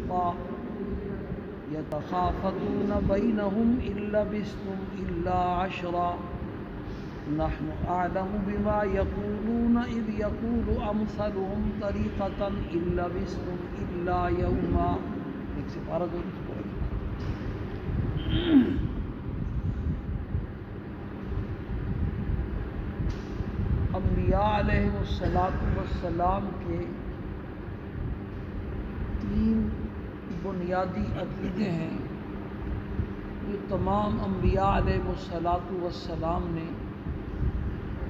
شقا يتخافتون بينهم إن لبثتم إلا عشرا نحن أعلم بما يقولون إذ يقول أمثلهم طريقة إن لبثتم إلا يوما. ایک سپارہ دو انبیاء علیہ السلام کے تین بنیادی عقیدے ہیں جو تمام انبیاء علیہ السلام نے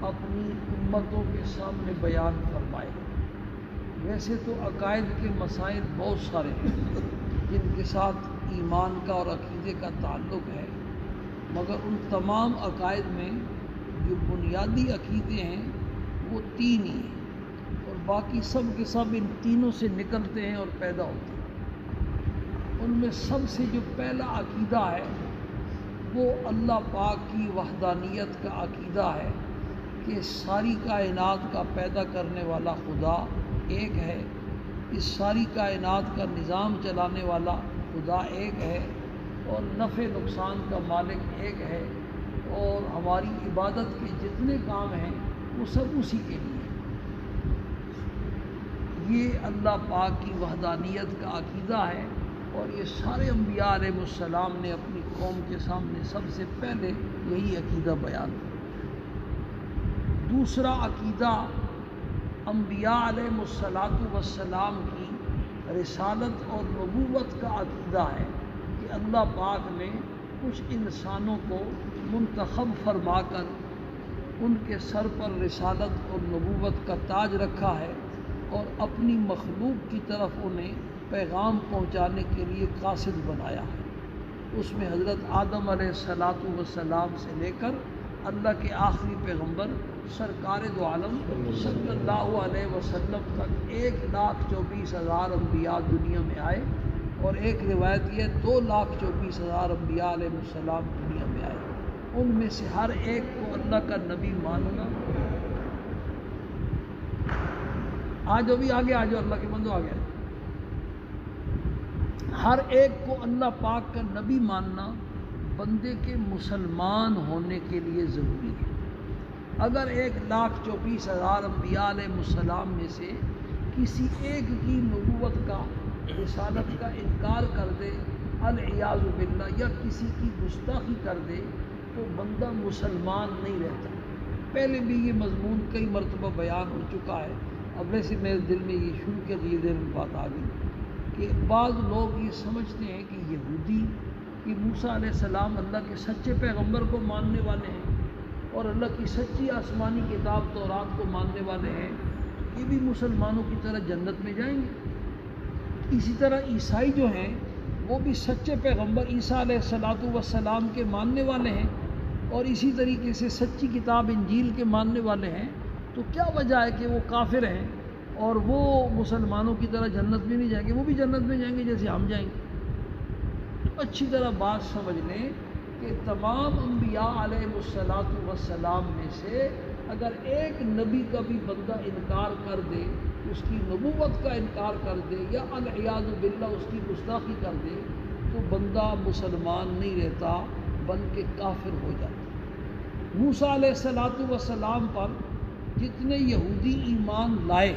اپنی امتوں کے سامنے بیان فرمائے. ویسے تو عقائد کے مسائل بہت سارے ہیں جن کے ساتھ ایمان کا اور عقیدے کا تعلق ہے، مگر ان تمام عقائد میں جو بنیادی عقیدے ہیں وہ تین ہی ہیں، اور باقی سب کے سب ان تینوں سے نکلتے ہیں اور پیدا ہوتے ہیں. ان میں سب سے جو پہلا عقیدہ ہے وہ اللہ پاک کی وحدانیت کا عقیدہ ہے کہ ساری کائنات کا پیدا کرنے والا خدا ایک ہے، اس ساری کائنات کا نظام چلانے والا خدا ایک ہے، اور نفع نقصان کا مالک ایک ہے، اور ہماری عبادت کے جتنے کام ہیں وہ سب اسی کے لیے. یہ اللہ پاک کی وحدانیت کا عقیدہ ہے، اور یہ سارے انبیاء علیہ السلام نے اپنی قوم کے سامنے سب سے پہلے یہی عقیدہ بیان کیا. دوسرا عقیدہ انبیاء علیہ السلام کی رسالت اور نبوت کا عقیدہ ہے کہ اللہ پاک نے کچھ انسانوں کو منتخب فرما کر ان کے سر پر رسالت اور نبوت کا تاج رکھا ہے، اور اپنی مخلوق کی طرف انہیں پیغام پہنچانے کے لیے قاصد بنایا ہے. اس میں حضرت آدم علیہ السلام سے لے کر اللہ کے آخری پیغمبر سرکار دو عالم صلی اللہ علیہ وسلم تک 1,24,000 انبیاء دنیا میں آئے، اور ایک روایت یہ 2,24,000 انبیاء علیہ السلام دنیا میں آئے. ان میں سے ہر ایک کو اللہ کا نبی ماننا. آج ابھی آگے آ جاؤ، اللہ کے بندو آ گیا. ہر ایک کو اللہ پاک کا نبی ماننا بندے کے مسلمان ہونے کے لیے ضروری ہے. اگر 1,24,000 انبیاء علیہ السلام میں سے کسی ایک کی نبوت کا، رسالت کا انکار کر دے العیاذ باللہ، یا کسی کی گستاخی کر دے، تو بندہ مسلمان نہیں رہتا. پہلے بھی یہ مضمون کئی مرتبہ بیان ہو چکا ہے. اب ویسے میرے دل میں یہ شروع کے دیر میں بات آ گئی کہ بعض لوگ یہ سمجھتے ہیں کہ یہودی کہ موسیٰ علیہ السلام اللہ کے سچے پیغمبر کو ماننے والے ہیں اور اللہ کی سچی آسمانی کتاب تورات کو ماننے والے ہیں، یہ بھی مسلمانوں کی طرح جنت میں جائیں گے. اسی طرح عیسائی جو ہیں وہ بھی سچے پیغمبر عیسیٰ علیہ السلام کے ماننے والے ہیں، اور اسی طریقے سے سچی کتاب انجیل کے ماننے والے ہیں. تو کیا وجہ ہے کہ وہ کافر ہیں اور وہ مسلمانوں کی طرح جنت میں نہیں جائیں گے؟ وہ بھی جنت میں جائیں گے جیسے ہم جائیں گے. اچھی طرح بات سمجھ لیں کہ تمام انبیاء علیہ السلام میں سے اگر ایک نبی کا بھی بندہ انکار کر دے، اس کی نبوت کا انکار کر دے، یا العیاذ باللہ اس کی گستاخی کر دے، تو بندہ مسلمان نہیں رہتا بلکہ کافر ہو جاتا. موسیٰ علیہ السلام پر جتنے یہودی ایمان لائے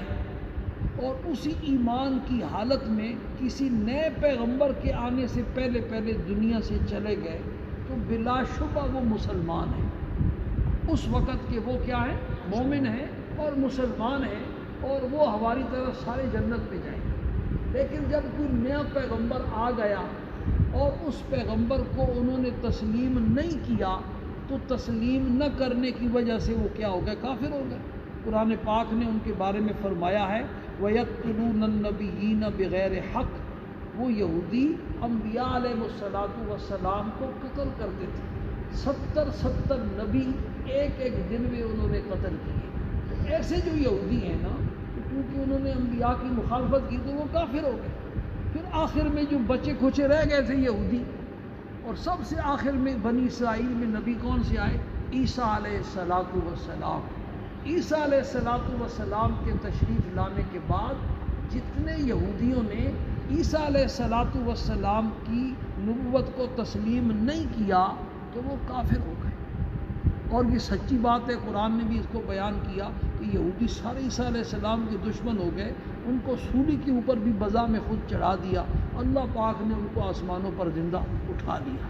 اور اسی ایمان کی حالت میں کسی نئے پیغمبر کے آنے سے پہلے دنیا سے چلے گئے، تو بلا شبہ وہ مسلمان ہیں. اس وقت کے وہ کیا ہیں؟ مومن ہیں اور مسلمان ہیں، اور وہ ہماری طرح سارے جنت میں جائیں گے. لیکن جب کوئی نیا پیغمبر آ گیا اور اس پیغمبر کو انہوں نے تسلیم نہیں کیا، تو تسلیم نہ کرنے کی وجہ سے وہ کیا ہو گئے؟ کافر ہو گئے. قرآن پاک نے ان کے بارے میں فرمایا ہے وَيَقْتُلُونَ النَّبِيِّينَ بِغَيْرِ حَقٍّ، وہ یہودی انبیاء علیہ السلام کو قتل کرتے تھے. 70 نبی ایک دن میں انہوں نے قتل کیے. تو ایسے جو یہودی ہیں نا، کیونکہ انہوں نے انبیاء کی مخالفت کی تو وہ کافر ہو گئے. پھر آخر میں جو بچے کھچے رہ گئے تھے یہودی، اور سب سے آخر میں بنی اسرائیل میں نبی کون سے آئے؟ عیسیٰ علیہ السلام. عیسیٰ علیہ السلام کے تشریف لانے کے بعد جتنے یہودیوں نے عیسیٰ علیہ السلام کی نبوت کو تسلیم نہیں کیا تو وہ کافر ہو گئے۔ اور یہ سچی بات ہے، قرآن نے بھی اس کو بیان کیا کہ یہودی سارے عیسیٰ علیہ السلام کے دشمن ہو گئے، ان کو سولی کے اوپر بھی بزا میں خود چڑھا دیا، اللہ پاک نے ان کو آسمانوں پر زندہ اٹھا لیا۔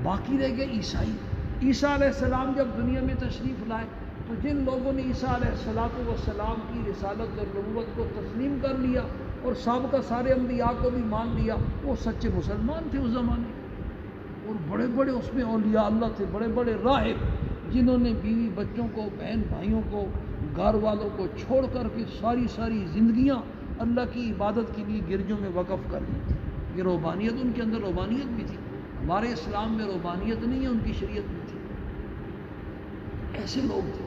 باقی رہ گئے عیسائی۔ عیسیٰ علیہ السلام جب دنیا میں تشریف لائے تو جن لوگوں نے عیسیٰ علیہ السلام کی رسالت اور نبوت کو تسلیم کر لیا اور سابقہ سارے انبیاء کو بھی مان لیا، وہ سچے مسلمان تھے اس زمانے۔ اور بڑے بڑے اس میں اولیاء اللہ تھے، بڑے بڑے راہب، جنہوں نے بیوی بچوں کو، بہن بھائیوں کو، گھر والوں کو چھوڑ کر کے ساری زندگیاں اللہ کی عبادت کے لیے گرجوں میں وقف کر دی تھی۔ یہ روحانیت، ان کے اندر روحانیت بھی تھی۔ ہمارے اسلام میں روحانیت نہیں ہے، ان کی شریعت میں تھی۔ ایسے لوگ تھے۔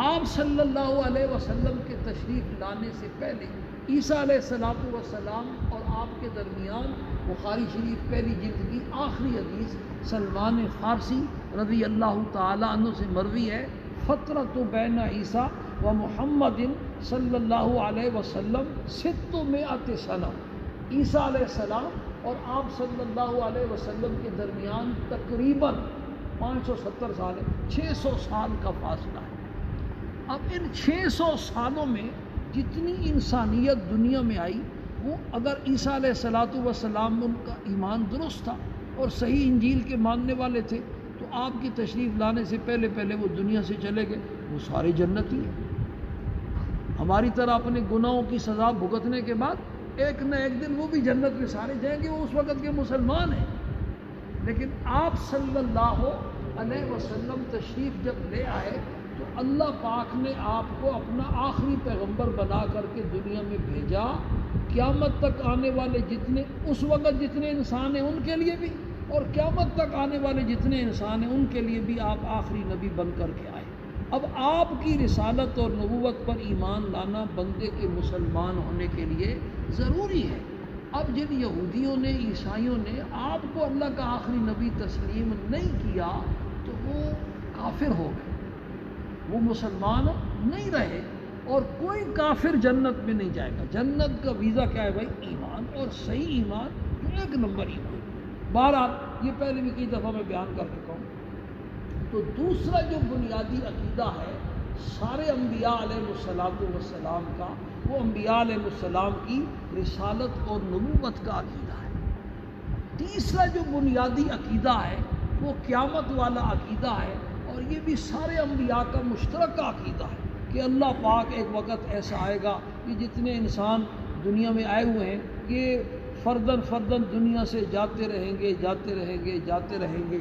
آپ صلی اللہ علیہ وسلم کے تشریف لانے سے پہلے عیسیٰ علیہ السلام اور آپ کے درمیان بخاری شریف پہلی جلد کی آخری حدیث سلمان فارسی رضی اللہ تعالیٰ عنہ سے مروی ہے، فترۃ بین عیسیٰ و محمد صلی اللہ علیہ وسلم 600 سنہ۔ عیسیٰ علیہ السلام اور آپ صلی اللہ علیہ وسلم کے درمیان تقریباً 570 سال ہے، 600 سال کا فاصلہ ہے۔ اب ان 600 سالوں میں جتنی انسانیت دنیا میں آئی، وہ اگر عیسیٰ علیہ السلام ان کا ایمان درست تھا اور صحیح انجیل کے ماننے والے تھے تو آپ کی تشریف لانے سے پہلے وہ دنیا سے چلے گئے، وہ سارے جنتی ہیں۔ ہماری طرح اپنے گناہوں کی سزا بھگتنے کے بعد ایک نہ ایک دن وہ بھی جنت میں سارے جائیں گے، وہ اس وقت کے مسلمان ہیں۔ لیکن آپ صلی اللہ علیہ وسلم تشریف جب لے آئے تو اللہ پاک نے آپ کو اپنا آخری پیغمبر بنا کر کے دنیا میں بھیجا۔ قیامت تک آنے والے جتنے اس وقت جتنے انسان ہیں ان کے لیے بھی، اور قیامت تک آنے والے جتنے انسان ہیں ان کے لیے بھی آپ آخری نبی بن کر کے آئے۔ اب آپ کی رسالت اور نبوت پر ایمان لانا بندے کے مسلمان ہونے کے لیے ضروری ہے۔ اب جن یہودیوں نے، عیسائیوں نے آپ کو اللہ کا آخری نبی تسلیم نہیں کیا تو وہ کافر ہو گئے، وہ مسلمان نہیں رہے، اور کوئی کافر جنت میں نہیں جائے گا۔ جنت کا ویزا کیا ہے بھائی؟ ایمان، اور صحیح ایمان جو ایک نمبر ایمان۔ بہرحال یہ پہلے بھی کئی دفعہ میں بیان کر چکا ہوں۔ تو دوسرا جو بنیادی عقیدہ ہے سارے انبیاء علیہ السلام کا، وہ انبیاء علیہ السلام کی رسالت اور نبوت کا عقیدہ ہے۔ تیسرا جو بنیادی عقیدہ ہے وہ قیامت والا عقیدہ ہے، اور یہ بھی سارے انبیاء کا مشترکہ عقیدہ ہے کہ اللہ پاک ایک وقت ایسا آئے گا کہ جتنے انسان دنیا میں آئے ہوئے ہیں یہ فرداً دنیا سے جاتے رہیں گے۔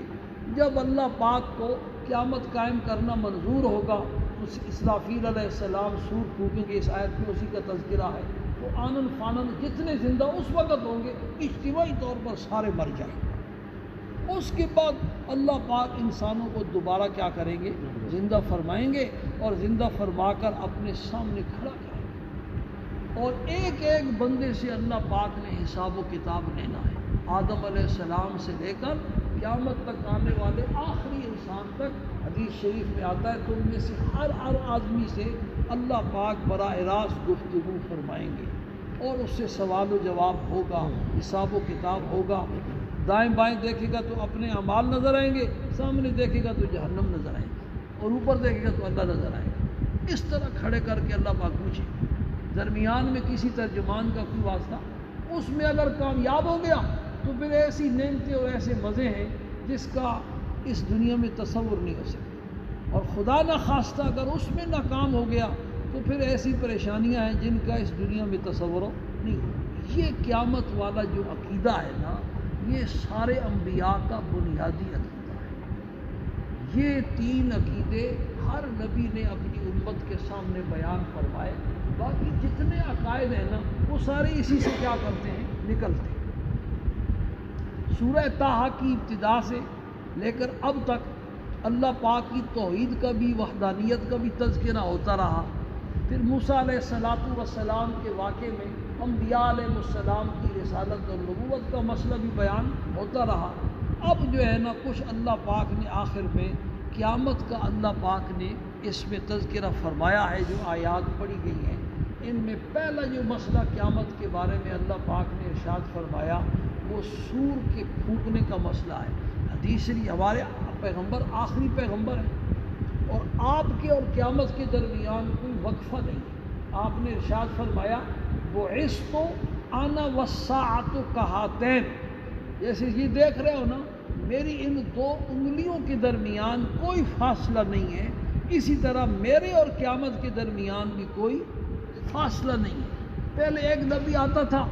جب اللہ پاک کو قیامت قائم کرنا منظور ہوگا تو اسرافیل علیہ السلام سور پھونکیں گے، اس آیت میں اسی کا تذکرہ ہے، تو آنن فانن جتنے زندہ اس وقت ہوں گے اجتماعی طور پر سارے مر جائیں گے۔ اس کے بعد اللہ پاک انسانوں کو دوبارہ کیا کریں گے؟ زندہ فرمائیں گے، اور زندہ فرما کر اپنے سامنے کھڑا کریں گے، اور ایک ایک بندے سے اللہ پاک نے حساب و کتاب لینا ہے۔ آدم علیہ السلام سے لے کر قیامت تک آنے والے آخری انسان تک، حدیث شریف میں آتا ہے تم میں سے ہر آدمی سے اللہ پاک براہ راست گفتگو فرمائیں گے، اور اس سے سوال و جواب ہوگا، حساب و کتاب ہوگا۔ دائیں بائیں دیکھے گا تو اپنے اعمال نظر آئیں گے، سامنے دیکھے گا تو جہنم نظر آئے گی، اور اوپر دیکھے گا تو اللہ نظر آئے گا۔ اس طرح کھڑے کر کے اللہ پاک پوچھے، درمیان میں کسی ترجمان کا کوئی واسطہ، اس میں اگر کامیاب ہو گیا تو پھر ایسی نعمتیں اور ایسے مزے ہیں جس کا اس دنیا میں تصور نہیں ہو سکتا، اور خدا نہ خواستہ اگر اس میں ناکام ہو گیا تو پھر ایسی پریشانیاں ہیں جن کا اس دنیا میں تصور نہیں ہو۔ یہ قیامت والا جو عقیدہ ہے نا، یہ سارے انبیاء کا بنیادی عقیدہ ہے۔ یہ تین عقیدے ہر نبی نے اپنی امت کے سامنے بیان فرمائے، باقی جتنے عقائد ہیں نا وہ سارے اسی سے کیا کرتے ہیں؟ نکلتے ہیں۔ سورہ طٰہٰ کی ابتدا سے لے کر اب تک اللہ پاک کی توحید کا بھی، وحدانیت کا بھی تذکرہ ہوتا رہا۔ پھر موسیٰ علیہ السلام کے واقعے میں انبیاء علیہ السلام کی رسالت اور نبوت کا مسئلہ بھی بیان ہوتا رہا۔ اب جو ہے نا کچھ اللہ پاک نے آخر میں قیامت کا اللہ پاک نے اس میں تذکرہ فرمایا ہے، جو آیات پڑھی گئی ہیں۔ ان میں پہلا جو مسئلہ قیامت کے بارے میں اللہ پاک نے ارشاد فرمایا وہ سور کے پھونکنے کا مسئلہ ہے۔ حدیث شریف ہمارے پیغمبر آخری پیغمبر ہیں اور آپ کے اور قیامت کے درمیان کوئی وقفہ نہیں ہے۔ آپ نے ارشاد فرمایا بعثت انا والساعۃ کہاتین، جیسے یہ دیکھ رہے ہو نا میری ان دو انگلیوں کے درمیان کوئی فاصلہ نہیں ہے، اسی طرح میرے اور قیامت کے درمیان بھی کوئی فاصلہ نہیں ہے۔ پہلے ایک نبی آتا تھا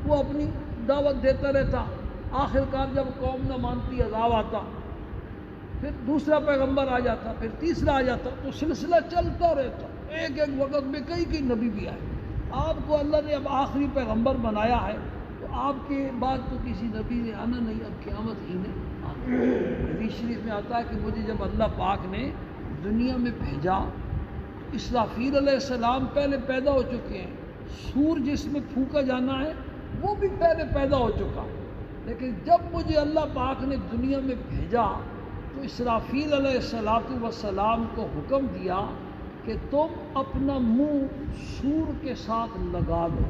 وہ اپنی دعوت دیتا رہتا، آخر کار جب قوم نہ مانتی عذاب آتا، پھر دوسرا پیغمبر آ جاتا، پھر تیسرا آ جاتا، تو سلسلہ چلتا رہتا، ایک ایک وقت میں کئی نبی بھی آئے۔ آپ کو اللہ نے اب آخری پیغمبر بنایا ہے تو آپ کے بعد تو کسی نبی نے آنا نہیں، اب قیامت ہی نے آنا۔ حدیث شریف میں آتا ہے کہ مجھے جب اللہ پاک نے دنیا میں بھیجا، اسرافیل علیہ السلام پہلے پیدا ہو چکے ہیں، سور جس میں پھونکا جانا ہے وہ بھی پہلے پیدا ہو چکا، لیکن جب مجھے اللہ پاک نے دنیا میں بھیجا تو اسرافیل علیہ السلام کو حکم دیا کہ تم اپنا منہ سور کے ساتھ لگا دو۔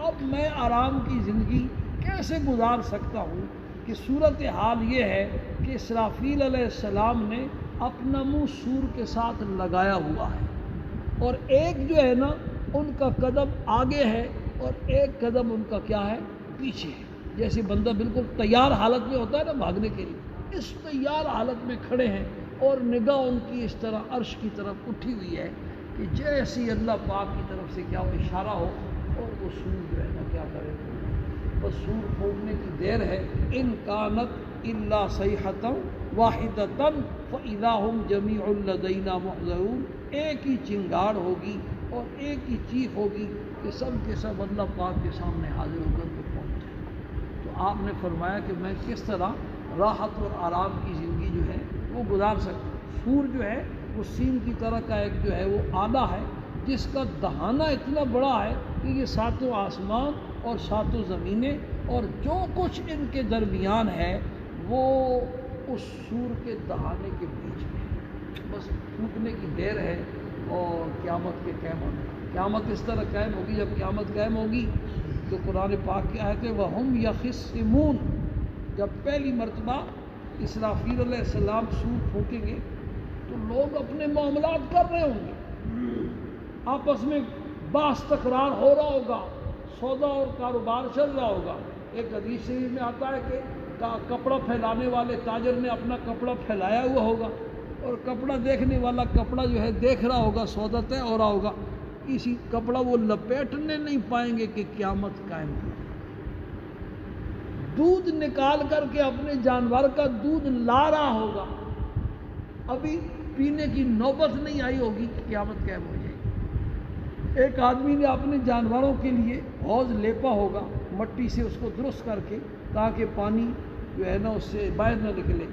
اب میں آرام کی زندگی کیسے گزار سکتا ہوں کہ صورتحال یہ ہے کہ اسرافیل علیہ السلام نے اپنا منہ سور کے ساتھ لگایا ہوا ہے، اور ایک جو ہے نا ان کا قدم آگے ہے اور ایک قدم ان کا کیا ہے پیچھے ہے، جیسے بندہ بالکل تیار حالت میں ہوتا ہے نا بھاگنے کے لیے، اس تیار حالت میں کھڑے ہیں اور نگاہ ان کی اس طرح عرش کی طرف اٹھی ہوئی ہے کہ جیسی اللہ پاک کی طرف سے کیا وہ اشارہ ہو اور وہ سور جو ہے نا کیا کرے، بس سور پھونکنے کی دیر ہے۔ ان کانت الا صیحۃ واحدۃ فاذا هم جميع لدینا محضرون، ایک ہی چنگاڑ ہوگی اور ایک ہی چیخ ہوگی کہ سب کے سب اللہ پاک کے سامنے حاضر ہو کر کے پہنچ جائیں۔ تو آپ نے فرمایا کہ میں کس طرح راحت اور آرام کی زندگی جو ہے وہ گزار سکتا ہوں۔ سور جو ہے وہ سین کی طرح کا ایک جو ہے وہ آلہ ہے جس کا دہانہ اتنا بڑا ہے کہ یہ ساتوں آسمان اور ساتوں زمینیں اور جو کچھ ان کے درمیان ہے وہ اس سور کے دہانے کے بیچ میں ہے، بس پھونکنے کی دیر ہے اور قیامت کے قائم ہونے۔ قیامت اس طرح قائم ہوگی، جب قیامت قائم ہوگی تو قرآن پاک کی آیت ہے وَهُمْ يَخِصِّمُونَ، جب پہلی مرتبہ اسرافیل علیہ السلام سور پھونکیں گے تو لوگ اپنے معاملات کر رہے ہوں گے، آپس میں بحث تکرار ہو رہا ہوگا، سودا اور کاروبار چل رہا ہوگا۔ ایک حدیث شریف میں آتا ہے کہ کپڑا پھیلانے والے تاجر نے اپنا کپڑا پھیلایا ہوا ہوگا اور کپڑا دیکھنے والا کپڑا جو ہے دیکھ رہا ہوگا، سودا طے ہو رہا ہوگا، اسی کپڑا وہ لپیٹنے نہیں پائیں گے کہ قیامت قائم ہو۔ دودھ نکال کر کے اپنے جانور کا دودھ لا رہا ہوگا، ابھی پینے کی نوبت نہیں آئی ہوگی کہ قیامت قائم ہو جائے گی۔ ایک آدمی نے اپنے جانوروں کے لیے حوض لیپا ہوگا مٹی سے اس کو درست کر کے تاکہ پانی جو ہے نا اس سے باہر نہ نکلے،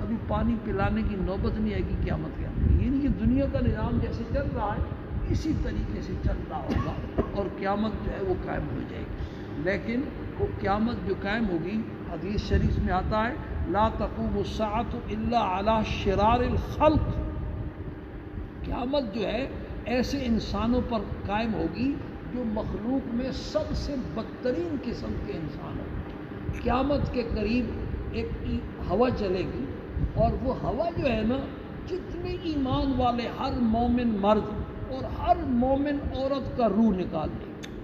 ابھی پانی پلانے کی نوبت نہیں آئے گی قیامت قائم ہوگی۔ یعنی کہ دنیا کا نظام جیسے چل رہا ہے اسی طریقے سے چل رہا ہوگا اور قیامت جو ہے وہ قائم ہو جائے گی۔ لیکن وہ قیامت جو قائم ہوگی حدیث شریف میں آتا ہے لا تقوم الساعة الا على شرار الخلق، قیامت جو ہے ایسے انسانوں پر قائم ہوگی جو مخلوق میں سب سے بدترین قسم کے انسان ہوں۔ قیامت کے قریب ایک ہوا چلے گی اور وہ ہوا جو ہے نا جتنے ایمان والے ہر مومن مرد اور ہر مومن عورت کا روح نکال دے گی،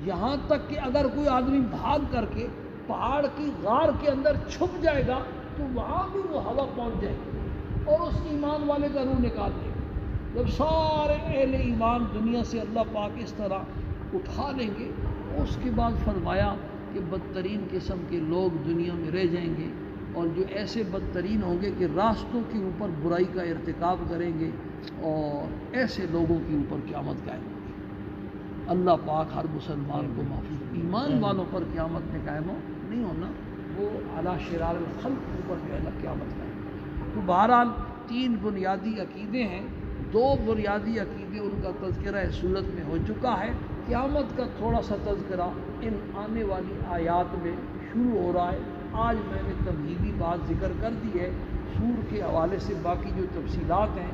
یہاں تک کہ اگر کوئی آدمی بھاگ کر کے پہاڑ کی غار کے اندر چھپ جائے گا تو وہاں بھی وہ ہوا پہنچ جائے گی اور اس ایمان والے کا روح نکال دے گی۔ جب سارے اہل ایمان دنیا سے اللہ پاک اس طرح اٹھا لیں گے، اس کے بعد فرمایا کہ بدترین قسم کے لوگ دنیا میں رہ جائیں گے اور جو ایسے بدترین ہوں گے کہ راستوں کے اوپر برائی کا ارتکاب کریں گے، اور ایسے لوگوں کے اوپر قیامت قائم ہوگی۔ اللہ پاک ہر مسلمان کو محفوظ، ایمان والوں پر قیامت میں قائم ہو نہیں ہونا، وہ اعلیٰ شرار الخلق کے اوپر جو ہے نا قیامت قائم ہوگی۔ تو بہرحال 3 بنیادی عقیدے ہیں، 2 بنیادی عقیدے ان کا تذکرہ اس صورت میں ہو چکا ہے، قیامت کا تھوڑا سا تذکرہ ان آنے والی آیات میں شروع ہو رہا ہے۔ آج میں نے تمہیدی بات ذکر کر دی ہے، سور کے حوالے سے باقی جو تفصیلات ہیں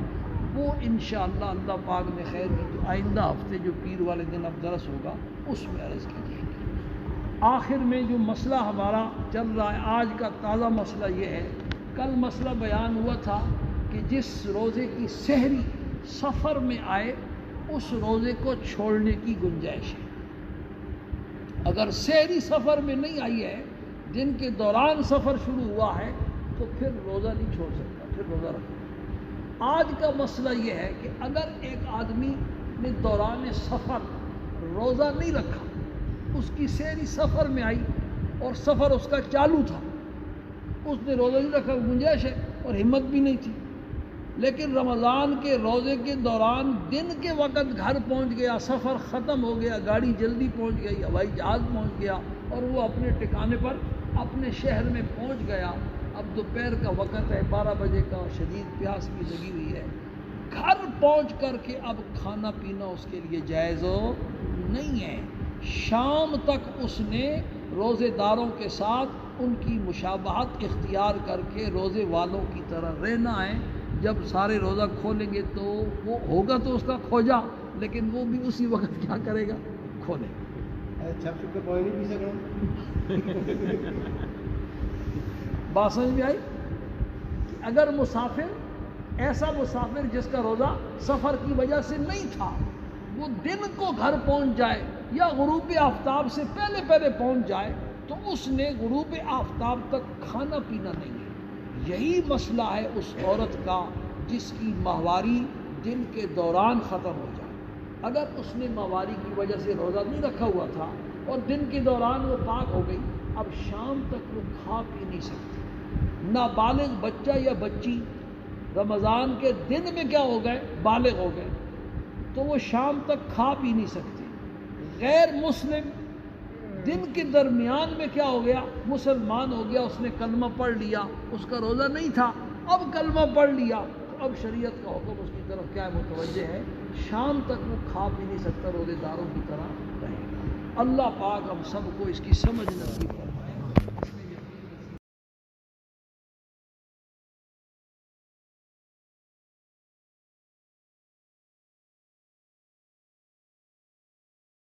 وہ انشاءاللہ اللہ پاک نے خیر کی تو آئندہ ہفتے جو پیر والے دن اب درس ہوگا اس میں عرض کیجیے گی۔ آخر میں جو مسئلہ ہمارا چل رہا ہے، آج کا تازہ مسئلہ یہ ہے، کل مسئلہ بیان ہوا تھا کہ جس روزے کی سحری سفر میں آئے اس روزے کو چھوڑنے کی گنجائش ہے۔ اگر سحری سفر میں نہیں آئی ہے، دن کے دوران سفر شروع ہوا ہے، تو پھر روزہ نہیں چھوڑ سکتا، پھر روزہ رکھو۔ آج کا مسئلہ یہ ہے کہ اگر ایک آدمی نے دوران سفر روزہ نہیں رکھا، اس کی سحری سفر میں آئی اور سفر اس کا چالو تھا، اس نے روزہ نہیں رکھا، گنجائش ہے اور ہمت بھی نہیں تھی، لیکن رمضان کے روزے کے دوران دن کے وقت گھر پہنچ گیا، سفر ختم ہو گیا، گاڑی جلدی پہنچ گئی، ہوائی جہاز پہنچ گیا اور وہ اپنے ٹھکانے پر اپنے شہر میں پہنچ گیا۔ اب دوپہر کا وقت ہے، 12 بجے کا، شدید پیاس بھی لگی ہوئی ہے، گھر پہنچ کر کے اب کھانا پینا اس کے لیے جائز نہیں ہے۔ شام تک اس نے روزے داروں کے ساتھ ان کی مشابہت اختیار کر کے روزے والوں کی طرح رہنا ہے۔ جب سارے روزہ کھولیں گے تو وہ ہوگا تو اس کا کھوجا، لیکن وہ بھی اسی وقت کیا کرے گا، کھولے گا۔ بات سمجھ میں آئی؟ اگر مسافر، ایسا مسافر جس کا روزہ سفر کی وجہ سے نہیں تھا، وہ دن کو گھر پہنچ جائے یا غروب آفتاب سے پہلے پہنچ جائے، تو اس نے غروب آفتاب تک کھانا پینا نہیں ہے۔ یہی مسئلہ ہے اس عورت کا جس کی ماہواری دن کے دوران ختم ہو جائے۔ اگر اس نے ماہواری کی وجہ سے روزہ نہیں رکھا ہوا تھا اور دن کے دوران وہ پاک ہو گئی، اب شام تک وہ کھا پی نہیں سکتی۔ نابالغ بچہ یا بچی رمضان کے دن میں کیا ہو گئے، بالغ ہو گئے، تو وہ شام تک کھا پی نہیں سکتی۔ غیر مسلم دن کے درمیان میں کیا ہو گیا، مسلمان ہو گیا، اس نے کلمہ پڑھ لیا، اس کا روزہ نہیں تھا، اب کلمہ پڑھ لیا، تو اب شریعت کا حکم اس کی طرف کیا متوجہ ہے، شام تک وہ کھا پی نہیں سکتا، روزے داروں کی طرح رہے گا۔ اللہ پاک ہم سب کو اس کی سمجھ نصیب کرے۔